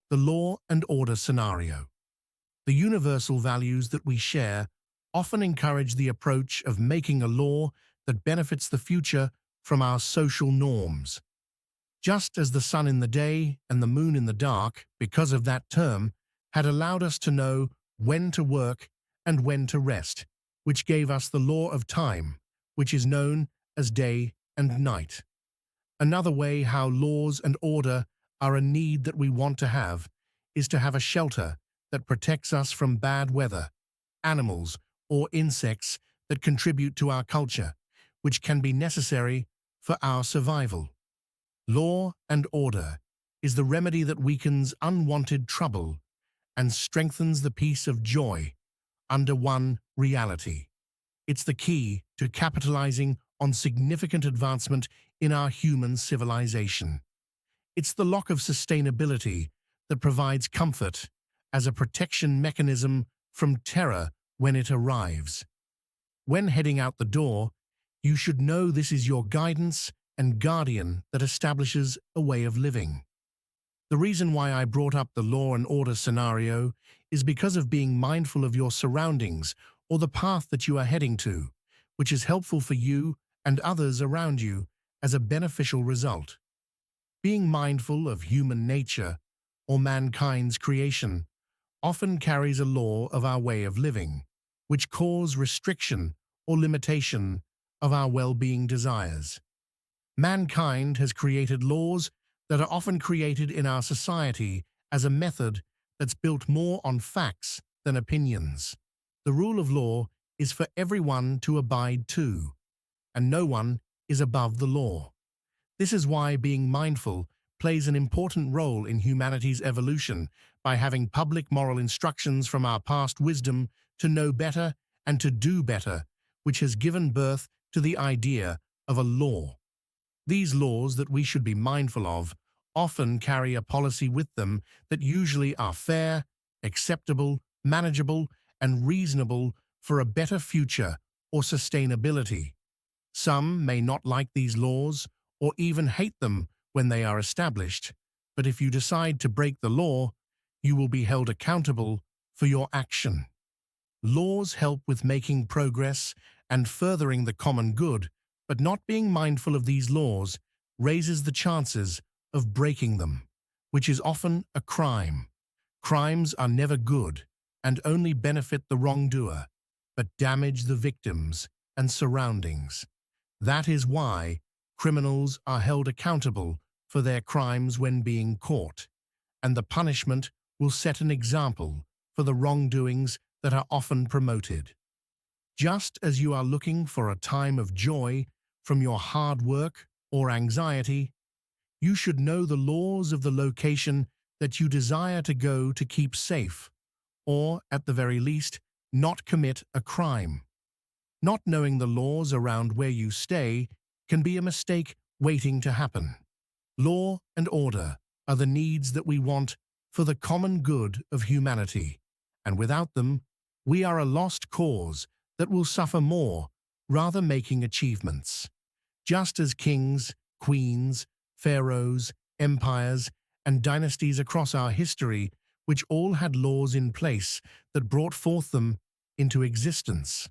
The law and order scenario. The universal values that we share often encourage the approach of making a law that benefits the future from our social norms. Just as the sun in the day and the moon in the dark, because of that term, had allowed us to know when to work and when to rest, which gave us the law of time, which is known as day and night. Another way how laws and order are a need that we want to have is to have a shelter that protects us from bad weather, animals, or insects that contribute to our culture, which can be necessary for our survival. Law and order is the remedy that weakens unwanted trouble and strengthens the peace of joy under one reality. It's the key to capitalizing on significant advancement in our human civilization. It's the lock of sustainability that provides comfort as a protection mechanism from terror when it arrives. When heading out the door, you should know this is your guidance and guardian that establishes a way of living. The reason why I brought up the law and order scenario is because of being mindful of your surroundings or the path that you are heading to, which is helpful for you and others around you as a beneficial result. Being mindful of human nature or mankind's creation often carries a law of our way of living, which cause restriction or limitation of our well-being desires. Mankind has created laws that are often created in our society as a method that's built more on facts than opinions. The rule of law is for everyone to abide to, and no one is above the law. This is why being mindful plays an important role in humanity's evolution by having public moral instructions from our past wisdom to know better and to do better, which has given birth to the idea of a law. These laws that we should be mindful of often carry a policy with them that usually are fair, acceptable, manageable, and reasonable for a better future or sustainability. Some may not like these laws or even hate them when they are established, but if you decide to break the law, you will be held accountable for your action. Laws help with making progress and furthering the common good, but not being mindful of these laws raises the chances of breaking them, which is often a crime. Crimes are never good and only benefit the wrongdoer, but damage the victims and surroundings. That is why criminals are held accountable for their crimes when being caught, and the punishment will set an example for the wrongdoings that are often promoted. Just as you are looking for a time of joy from your hard work or anxiety, you should know the laws of the location that you desire to go to keep safe, or, at the very least, not commit a crime. Not knowing the laws around where you stay can be a mistake waiting to happen. Law and order are the needs that we want for the common good of humanity, and without them, we are a lost cause that will suffer more, rather making achievements. Just as kings, queens, pharaohs, empires, and dynasties across our history, which all had laws in place that brought forth them into existence.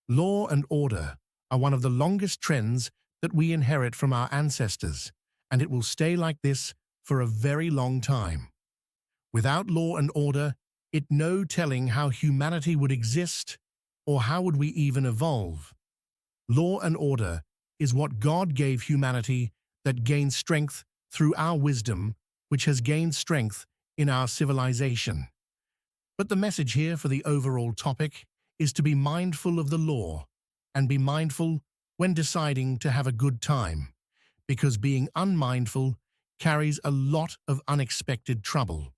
Law and order are one of the longest trends that we inherit from our ancestors, and it will stay like this for a very long time. Without law and order, it no telling how humanity would exist or how would we even evolve. Law and order is what God gave humanity that gains strength through our wisdom, which has gained strength in our civilization. But the message here for the overall topic is to be mindful of the law and be mindful when deciding to have a good time, because being unmindful carries a lot of unexpected trouble.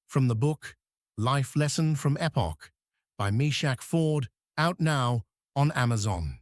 From the book Life Lesson from Epoch by Meshach Ford, out now on Amazon.